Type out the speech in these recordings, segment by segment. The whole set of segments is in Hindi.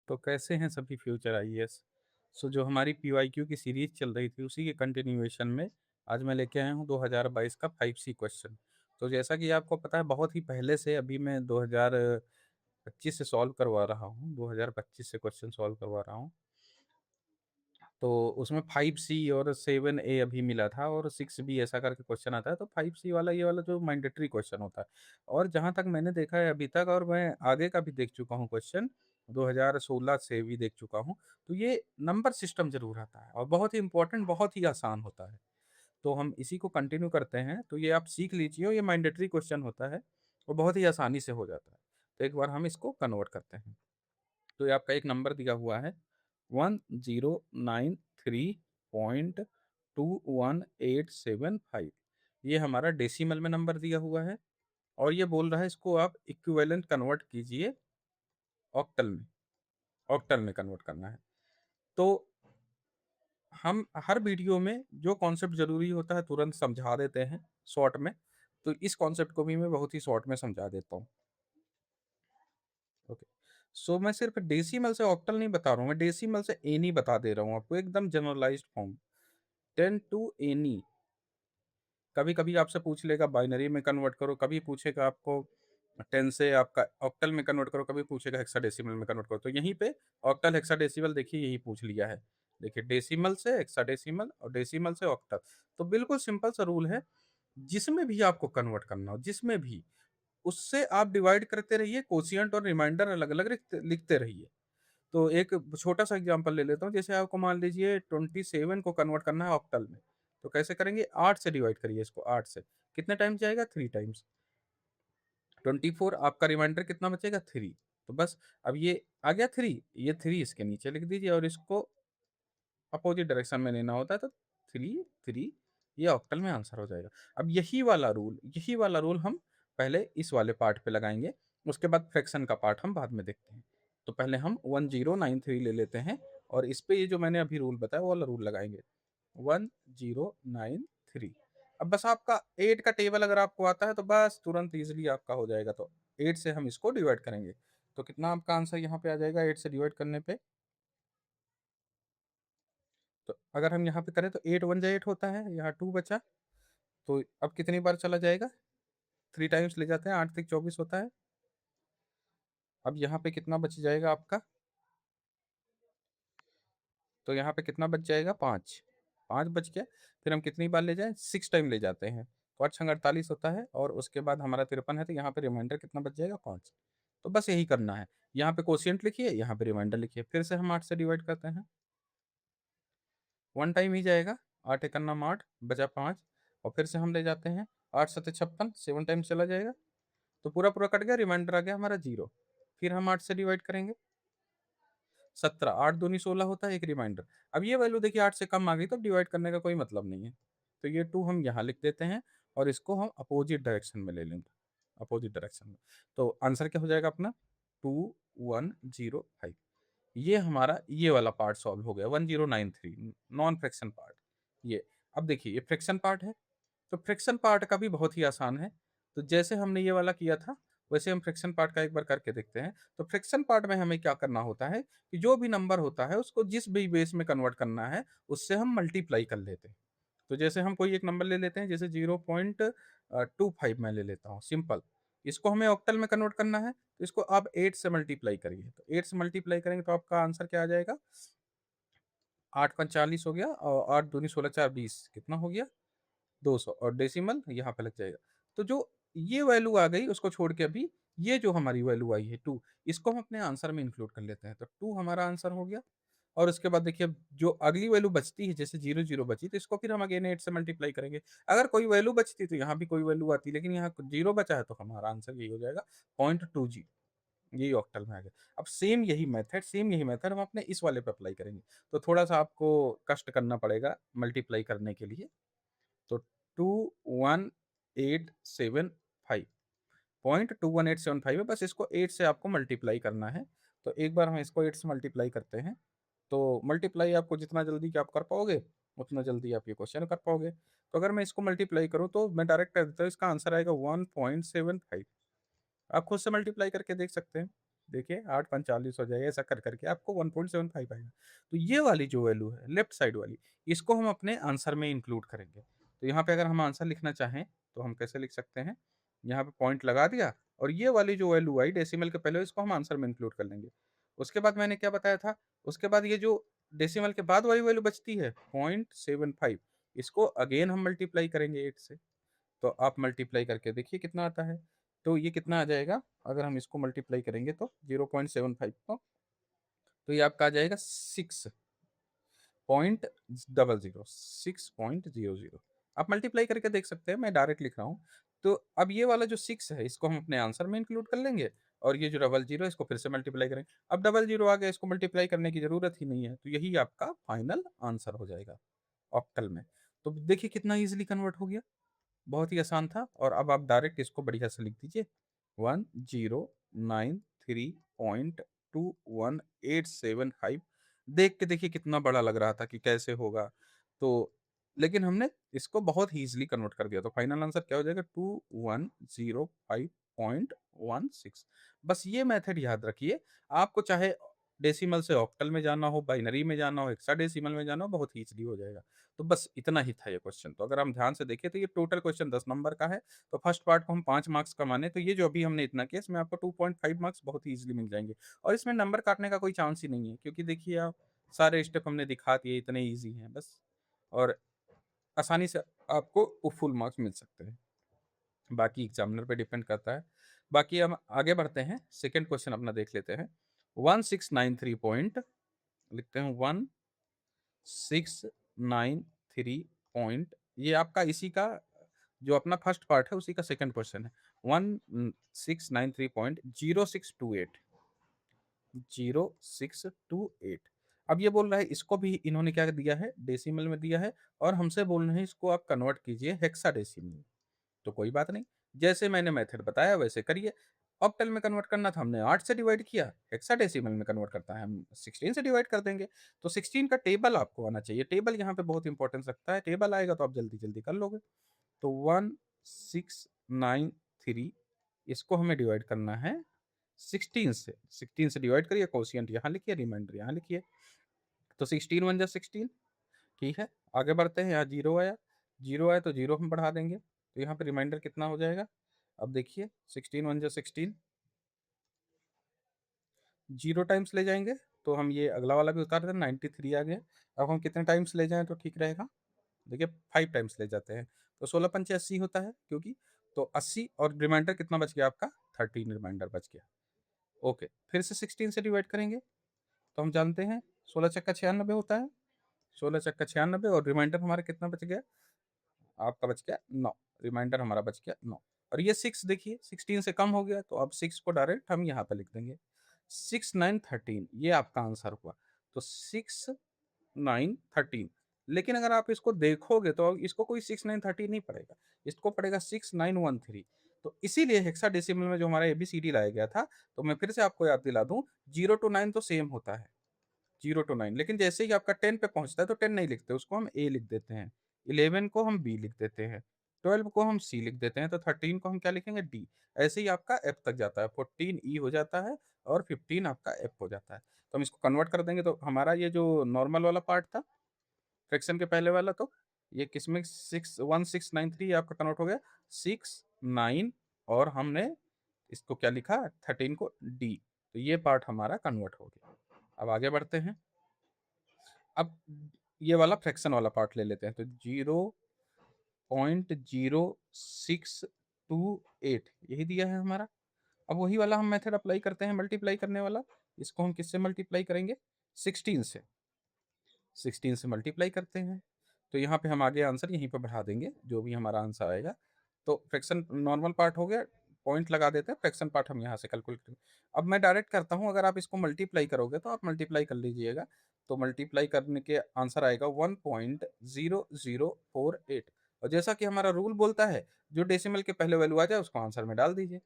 तो कैसे हैं सभी फ्यूचर आईएएस। जो हमारी पीवाईक्यू की सीरीज चल रही थी उसी के कंटिन्यूएशन में आज मैं लेके आया हूँ 2022 का 5C क्वेश्चन। तो जैसा कि आपको पता है बहुत ही पहले से अभी मैं 2025 से सॉल्व करवा रहा हूँ, 2025 से क्वेश्चन सॉल्व करवा रहा हूँ। तो उसमें 5C और 7A अभी मिला था और 6B ऐसा करके क्वेश्चन आता है। तो 5C वाला ये वाला जो मैंडेटरी क्वेश्चन होता है, और जहाँ तक मैंने देखा है अभी तक, और मैं आगे का भी देख चुका हूँ क्वेश्चन, 2016 से भी देख चुका हूँ, तो ये नंबर सिस्टम जरूर आता है और बहुत ही इंपॉर्टेंट, बहुत ही आसान होता है। तो हम इसी को कंटिन्यू करते हैं। तो ये आप सीख लीजिए, और ये मैंडेटरी क्वेश्चन होता है और बहुत ही आसानी से हो जाता है। तो एक बार हम इसको कन्वर्ट करते हैं। तो ये आपका एक नंबर दिया हुआ है 1093.21875। ये हमारा डेसिमल में नंबर दिया हुआ है, और ये बोल रहा है इसको आप इक्विवेलेंट कन्वर्ट कीजिए ऑक्टल में। ऑक्टल में कन्वर्ट करना है। तो हम हर वीडियो में जो कॉन्सेप्ट जरूरी होता है तुरंत समझा देते हैं शॉर्ट में। तो इस कॉन्सेप्ट को भी मैं बहुत ही शॉर्ट में समझा देता हूँ। ओके। मैं सिर्फ डेसिमल से ऑक्टल नहीं बता रहा हूँ, मैं डेसिमल से एनी बता दे रहा हूँ आपको, एकदम जनरलाइज्ड फॉर्म। 10 to any. कभी कभी आपसे पूछ लेगा बाइनरी में कन्वर्ट करो, कभी पूछेगा आपको 10 से आपका ऑक्टल में कन्वर्ट करो, कभी पूछेगा हेक्साडेसिमल में कन्वर्ट करो। तो यहीं पे ऑक्टल हेक्साडेसिमल देखिए यही पूछ लिया है। देखिए डेसिमल से हेक्साडेसिमल और डेसिमल से ऑक्टल। तो बिल्कुल सिंपल सा रूल है, जिसमें भी आपको कन्वर्ट करना हो, जिसमें भी, उससे आप डिवाइड करते रहिए, कोशिएंट और रिमाइंडर अलग अलग लिखते रहिए। तो एक छोटा सा एग्जांपल ले लेता हूँ। जैसे आपको मान लीजिए 27 को कन्वर्ट करना है ऑक्टल में, तो कैसे करेंगे, 8 से डिवाइड करिए इसको। 8 से कितने टाइम्स जाएगा, 3 टाइम्स। 24 आपका रिमाइंडर कितना बचेगा, 3। तो बस अब ये आ गया 3, ये 3 इसके नीचे लिख दीजिए और इसको अपोजिट डायरेक्शन में लेना होता है। तो 3 3, ये ऑक्टल में आंसर हो जाएगा। अब यही वाला रूल हम पहले इस वाले पार्ट पे लगाएंगे, उसके बाद फ्रैक्शन का पार्ट हम बाद में देखते हैं। तो पहले हम 1093 ले लेते हैं, और इस पे ये जो मैंने अभी रूल बताया वो वाला रूल लगाएंगे, 1093। अब बस आपका 8 का टेबल अगर आपको आता है तो बस तुरंत इजिली आपका हो जाएगा। तो 8 से हम इसको डिवाइड करेंगे, तो कितना आपका आंसर यहाँ पे आ जाएगा 8 से डिवाइड करने पे। तो अगर हम यहाँ पे करें तो 8 1 जा 8 होता है, यहाँ 2 बचा। तो अब कितनी बार चला जाएगा, 3 टाइम्स ले जाते हैं, 8 तक 24 होता है। अब यहाँ पे कितना बच जाएगा आपका, तो यहाँ पे कितना बच जाएगा, 5। 5 बच गया। फिर हम कितनी बार ले जाएं, 6 टाइम ले जाते हैं, तो 8 48 होता है, और उसके बाद हमारा 53 है। तो यहाँ पे रिमाइंडर कितना बच जाएगा, 5। तो बस यही करना है, यहाँ पे कोशिएंट लिखिए, यहाँ पे रिमाइंडर लिखिए, फिर से हम 8 से डिवाइड करते हैं। 1 टाइम ही जाएगा, 8 एक नाम 8 बचा 5, और फिर से हम ले जाते हैं 8 7 56, 7 टाइम चला जाएगा। तो पूरा पूरा कट गया, रिमाइंडर आ गया हमारा 0। फिर हम 8 से डिवाइड करेंगे, 17, 8 दूनी 16 होता है, एक रिमाइंडर। अब ये वैल्यू देखिए 8 से कम आ गई, तो डिवाइड करने का कोई मतलब नहीं है। तो ये 2 हम यहाँ लिख देते हैं, और इसको हम अपोजिट डायरेक्शन में ले लेंगे, अपोजिट डायरेक्शन में। तो आंसर क्या हो जाएगा अपना, 2105। ये हमारा ये वाला पार्ट सॉल्व हो गया, 1093 नॉन फ्रैक्शन पार्ट। ये अब देखिए ये फ्रैक्शन पार्ट है, तो फ्रैक्शन पार्ट का भी बहुत ही आसान है। तो जैसे हमने ये वाला किया था, वैसे हम फ्रैक्शन पार्ट का एक बार करके देखते हैं। तो फ्रैक्शन पार्ट में हमें क्या करना होता है कि जो भी नंबर होता है उसको जिस भी बेस में कन्वर्ट करना है उससे हम मल्टीप्लाई कर लेते हैं। तो जैसे हम कोई एक नंबर ले लेते हैं, जैसे 0.25 मैं ले लेता हूँ, सिंपल। इसको हमें ऑक्टल में कन्वर्ट करना है, तो इसको आप 8 से मल्टीप्लाई करिए। तो 8 से मल्टीप्लाई करेंगे तो आपका आंसर क्या आ जाएगा, 8 5 40 हो गया, और 8 दूनी 16 4 20, कितना हो गया, 200। और डेसिमल यहाँ पे लग जाएगा। तो जो ये वैल्यू आ गई उसको छोड़ के अभी ये जो हमारी वैल्यू आई है 2, इसको हम अपने आंसर में इंक्लूड कर लेते हैं। तो 2 हमारा आंसर हो गया। और उसके बाद देखिए जो अगली वैल्यू बचती है, जैसे 0 0 बची, तो इसको फिर हम अगेन 8 से मल्टीप्लाई करेंगे। अगर कोई वैल्यू बचती तो यहाँ भी कोई वैल्यू आती, लेकिन यहाँ 0 बचा है तो हमारा आंसर यही हो जाएगा, 0.20। यही ऑक्टल में आ गया। अब सेम यही मेथड हम अपने इस वाले पे अप्लाई करेंगे। तो थोड़ा सा आपको कष्ट करना पड़ेगा मल्टीप्लाई करने के लिए। तो 21875, 0.21875 है, बस इसको 8 से आपको मल्टीप्लाई करना है। तो एक बार हम इसको 8 से मल्टीप्लाई करते हैं। तो मल्टीप्लाई आपको जितना जल्दी कि आप कर पाओगे उतना जल्दी आप ये क्वेश्चन कर पाओगे। तो अगर मैं इसको मल्टीप्लाई करूं तो मैं डायरेक्ट कर देता हूँ, इसका आंसर आएगा 1.75। आप खुद से मल्टीप्लाई करके देख सकते हैं। देखिए 8:45 हो जाएगा, ऐसा कर करके आपको 1.75 आएगा। तो ये वाली जो वैल्यू है, लेफ्ट साइड वाली, इसको हम अपने आंसर में इंक्लूड करेंगे। तो यहाँ पे अगर हम आंसर लिखना चाहें, तो हम कैसे लिख सकते हैं? यहाँ पे पॉइंट लगा दिया और ये वाली जो वैल्यू आई डेसिमल के पहले, इसको हम आंसर में इंक्लूड कर लेंगे। उसके बाद मैंने क्या बताया था? उसके बाद ये जो डेसिमल के बाद वाली वैल्यू बचती है 0.75, इसको अगेन हम मल्टीप्लाई करेंगे 8 से। तो आप मल्टीप्लाई करके देखिए कितना आता है। तो ये कितना आ जाएगा? अगर हम इसको मल्टीप्लाई करेंगे तो 0.75 को, तो ये आपका आ जाएगा 6.00 आप मल्टीप्लाई करके देख सकते हैं, मैं डायरेक्ट लिख रहा हूँ। तो अब ये वाला जो 6 है, इसको हम अपने आंसर में इंक्लूड कर लेंगे और ये जो डबल जीरो है, इसको फिर से मल्टीप्लाई करेंगे। अब डबल जीरो आ गया, इसको मल्टीप्लाई करने की जरूरत ही नहीं है, तो यही आपका फाइनल आंसर हो जाएगा ऑक्टल में। तो देखिए कितना इजीली कन्वर्ट हो गया, बहुत ही आसान था। और अब आप डायरेक्ट इसको बढ़िया से लिख दीजिए, 1093.21875। देख के देखिए कितना बड़ा लग रहा था कि कैसे होगा, तो लेकिन हमने इसको बहुत ही ईजिली कन्वर्ट कर दिया। तो फाइनल आंसर क्या हो जाएगा? 2105.16। बस ये मेथड याद रखिए, आपको चाहे डेसिमल से ऑक्टल में जाना हो, बाइनरी में जाना हो, हेक्साडेसिमल में जाना हो, बहुत ही ईजिली हो जाएगा। तो बस इतना ही था ये क्वेश्चन। तो अगर हम ध्यान से देखें, तो ये टोटल क्वेश्चन 10 नंबर का है। तो फर्स्ट पार्ट को हम 5 मार्क्स का माने, तो ये जो अभी हमने इतना किया, इसमें आपको 2.5 मार्क्स बहुत ही ईजिली मिल जाएंगे। और इसमें नंबर काटने का कोई चांस ही नहीं है, क्योंकि देखिए आप सारे स्टेप हमने दिखा दिए, इतने ईजी हैं बस। और आसानी से आपको फुल मार्क्स मिल सकते हैं। बाकी एग्जामिनर पे डिपेंड करता है। बाकी हम आगे बढ़ते हैं, सेकेंड क्वेश्चन अपना देख लेते हैं। 1693 पॉइंट लिखते हैं, 1693 पॉइंट, ये आपका इसी का जो अपना फर्स्ट पार्ट है, उसी का सेकंड क्वेश्चन है। 1693.0628, 0628। अब ये बोल रहा है, इसको भी इन्होंने क्या दिया है? डेसिमल में दिया है, और हमसे बोल रहे हैं इसको आप कन्वर्ट कीजिए हेक्साडेसिमल। तो कोई बात नहीं, जैसे मैंने मेथड बताया वैसे करिए। ऑक्टल में कन्वर्ट करना था, हमने 8 से डिवाइड किया। हेक्साडेसिमल में कन्वर्ट करता है, हम 16 से डिवाइड कर देंगे। तो 16 का टेबल आपको आना चाहिए, टेबल यहाँ पे बहुत इंपॉर्टेंस रखता है। टेबल आएगा तो आप जल्दी जल्दी कर लोगे। तो 1693, इसको हमें डिवाइड करना है 16 से। 16 से डिवाइड करिए, कोशियंट यहाँ लिखिए, रिमाइंडर यहाँ लिखिए। तो 16 1 जा 16, ठीक है। आगे बढ़ते हैं, यहाँ जीरो आया, जीरो आया तो जीरो हम बढ़ा देंगे, तो यहाँ पे रिमाइंडर कितना हो जाएगा? अब देखिए 16 1 जा 16, जीरो टाइम्स ले जाएंगे तो हम ये अगला वाला भी उतार दें, 93 आ गया। अब हम कितने टाइम्स ले जाएं तो ठीक रहेगा? देखिए 5 टाइम्स ले जाते हैं, तो 16 पंचे 80 होता है, क्योंकि तो 80, और रिमाइंडर कितना बच गया आपका? 13 रिमाइंडर बच गया। ओके, फिर से 16 से डिवाइड करेंगे, तो हम जानते हैं 16 चक्का 96 होता है, 16 चक्का 96, और रिमाइंडर हमारा कितना बच गया? आपका बच गया 9, रिमाइंडर हमारा बच गया 9। और ये 6 देखिए 16 से कम हो गया, तो अब 6 को डायरेक्ट हम यहाँ पे लिख देंगे। 6913, ये आपका आंसर हुआ। तो 6913, लेकिन अगर आप इसको देखोगे तो इसको कोई 6913 नहीं पड़ेगा, इसको पड़ेगा 6913। तो इसीलिए हेक्साडेसिमल में जो हमारा एबीसीडी लाया गया था, तो मैं फिर से आपको याद दिला दूं, 0 to 9 तो सेम होता है, 0 to 9, लेकिन जैसे ही आपका 10 पे पहुंचता है तो 10 नहीं लिखते, उसको हम ए लिख देते हैं। 11 को हम बी लिख देते हैं, 12 को हम सी लिख देते हैं, तो 13 को हम क्या लिखेंगे? डी। ऐसे ही आपका एफ तक जाता है, 14 ई हो जाता है, और 15 आपका एफ हो जाता है। तो हम इसको कन्वर्ट कर देंगे, तो हमारा ये जो नॉर्मल वाला पार्ट था फ्रैक्शन के पहले वाला, तो ये किसमें 1693 आपका कन्वर्ट हो गया 69, और हमने इसको क्या लिखा? 13 को डी। तो ये पार्ट हमारा कन्वर्ट हो गया। अब आगे बढ़ते हैं। अब ये वाला फ्रैक्शन वाला पार्ट ले लेते हैं, तो 0.0628 यही दिया है हमारा। अब वही वाला हम मेथड अप्लाई करते हैं, मल्टीप्लाई करने वाला। इसको हम किससे मल्टीप्लाई करेंगे? 16 से। 16 से मल्टीप्लाई करते हैं, तो यहाँ पे हम आगे आंसर यहीं पे बढ़ा देंगे, जो भी हमारा आंसर आएगा। तो फ्रैक्शन नॉर्मल पार्ट हो गया, पॉइंट लगा देते हैं, फ्रैक्शन पार्ट हम यहाँ से कैलकुलेट करेंगे। अब मैं डायरेक्ट करता हूँ, अगर आप इसको मल्टीप्लाई करोगे तो आप मल्टीप्लाई कर लीजिएगा। तो मल्टीप्लाई करने के आंसर आएगा 1.0048। और जैसा कि हमारा रूल बोलता है, जो डेसिमल के पहले वैल्यू आ जाए उसको आंसर में डाल दीजिए।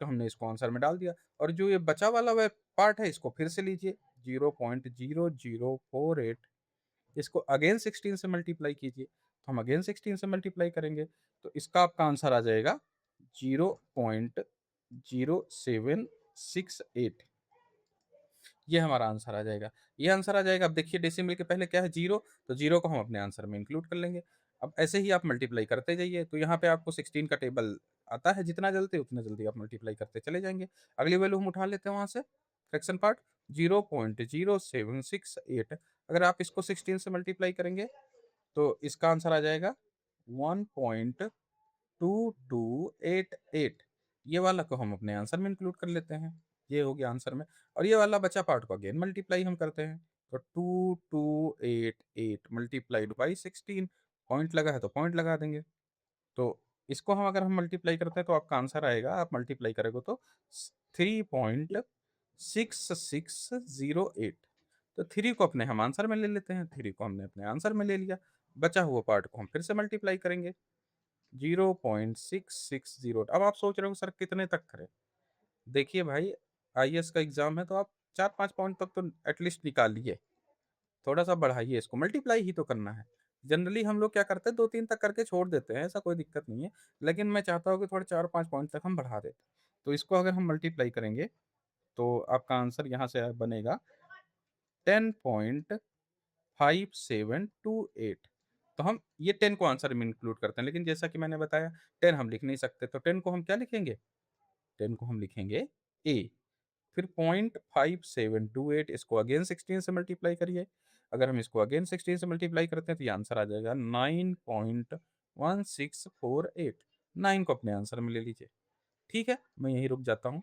तो हमने इसको आंसर में डाल दिया, और जो ये बचा वाला वह पार्ट है, इसको फिर से लीजिए, 0.0048, इसको अगेन 16 से मल्टीप्लाई कीजिए। तो हम अगेन 16 से मल्टीप्लाई करेंगे, तो इसका आपका आंसर आ जाएगा 0.0768। ये हमारा आंसर आ जाएगा। ये आंसर आ जाएगा। अब देखिए डेसिमल के पहले क्या है 0, तो 0 को हम अपने आंसर में इंक्लूड कर लेंगे। अब ऐसे ही आप मल्टीप्लाई करते जाइए, तो यहाँ पे आपको 16 का टेबल आता है, जितना जल्दी उतना जल्दी आप मल्टीप्लाई करते चले जाएँगे। अगली वैल्यू हम उठा लेते हैं वहाँ से, फ्रैक्शन पार्ट 0.0768। अगर आप इसको 16 से मल्टीप्लाई करेंगे, तो इसका आंसर आ जाएगा 1.2288। ये वाला को हम अपने आंसर में इंक्लूड कर लेते हैं। ये हो गया आंसर में। और ये वाला बचा पार्ट को अगेन मल्टीप्लाई हम करते हैं। तो 2288 मल्टीप्लाइड बाई 16, पॉइंट लगा है तो पॉइंट लगा देंगे। तो इसको हम अगर हम मल्टीप्लाई करते हैं तो आपका आंसर आएगा, आप मल्टीप्लाई करेंगे तो 3.6608। तो 3 को अपने हम आंसर में ले लेते हैं, 3 को हमने अपने आंसर में ले लिया। बचा हुआ पार्ट को हम फिर से मल्टीप्लाई करेंगे, 0.660। अब आप सोच रहे हो सर कितने तक करें? देखिए भाई, आईएएस का एग्ज़ाम है तो आप 4-5 पॉइंट तक तो एटलीस्ट निकालिए। थोड़ा-सा बढ़ाइए इसको, मल्टीप्लाई ही तो करना है। जनरली हम लोग क्या करते हैं 2-3 तक करके छोड़ देते हैं, ऐसा कोई दिक्कत नहीं है। लेकिन मैं चाहता हूँ कि थोड़ा 4-5 पॉइंट तक हम बढ़ा दें। तो इसको अगर हम मल्टीप्लाई करेंगे, तो आपका आंसर यहाँ से बनेगा 10.5728। तो हम ये 10 को आंसर में इंक्लूड करते हैं, लेकिन जैसा कि मैंने बताया 10 हम लिख नहीं सकते, तो 10 को हम क्या लिखेंगे? 10 को हम लिखेंगे ए। फिर 0.5728, इसको अगेन 16 से मल्टीप्लाई करिए। अगर हम इसको अगेन 16 से मल्टीप्लाई करते हैं तो ये आंसर आ जाएगा 9.1648। 9 को अपने आंसर में ले लीजिए। ठीक है, मैं यहीं रुक जाता हूँ।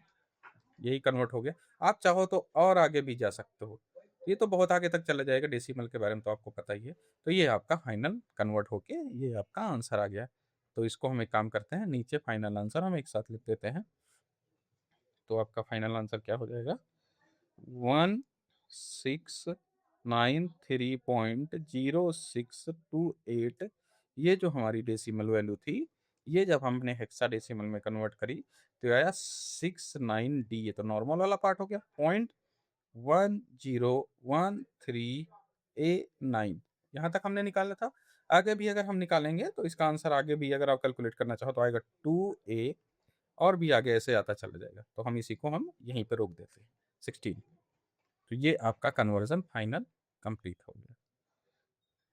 यही कन्वर्ट हो गया। आप चाहो तो और आगे भी जा सकते हो। ये तो बहुत आगे तक चला जाएगा, डेसिमल के बारे में तो आपको पता ही है। तो ये आपका फाइनल कन्वर्ट होके ये आपका आंसर आ गया। तो इसको हम एक काम करते हैं, नीचे फाइनल आंसर हम एक साथ लिख देते हैं। तो आपका फाइनल आंसर क्या हो जाएगा? 1693.0628। ये जो हमारी डेसिमल वैल्यू थी, ये जब हमने हेक्साडेसिमल में कन्वर्ट करी तो ये आया 69D। ये तो नॉर्मल वाला पार्ट हो गया, 0.1013A9। यहाँ तक हमने निकाला था। आगे भी अगर हम निकालेंगे तो इसका आंसर आगे भी अगर आप कैलकुलेट करना चाहो तो आएगा 2A, और भी आगे ऐसे आता चला जाएगा। तो हम इसी को हम यहीं पे रोक देते हैं 16। तो ये आपका कन्वर्जन फाइनल कंप्लीट हो गया।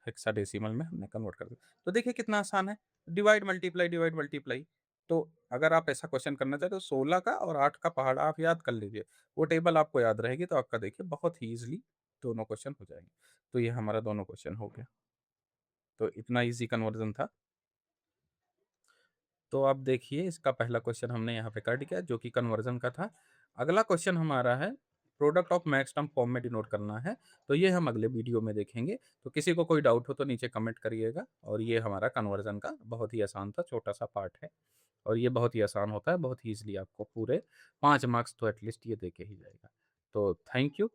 हेक्साडेसिमल में हमने कन्वर्ट कर दिया। तो देखिए कितना आसान है, डिवाइड मल्टीप्लाई डिवाइड मल्टीप्लाई। तो अगर आप ऐसा क्वेश्चन करना चाहते हो 16 का और 8 का पहाड़ा आप याद कर लीजिए, वो टेबल आपको याद रहेगी तो आपका देखिए बहुत ही ईजिली दोनों क्वेश्चन हो जाएंगे। तो ये हमारा दोनों क्वेश्चन हो गया। तो इतना ईजी कन्वर्जन था। तो आप देखिए इसका पहला क्वेश्चन हमने यहाँ पे कर दिया जो कि कन्वर्जन का था। अगला क्वेश्चन हमारा है product of max term form में डिनोट करना है। तो ये हम अगले वीडियो में देखेंगे। तो किसी को कोई डाउट हो तो नीचे कमेंट करिएगा। और ये हमारा कन्वर्जन का बहुत ही आसान था, छोटा सा पार्ट है। और ये बहुत ही आसान होता है, बहुत ही ईजिली आपको पूरे 5 मार्क्स तो एटलीस्ट ये दे के ही जाएगा। तो थैंक यू।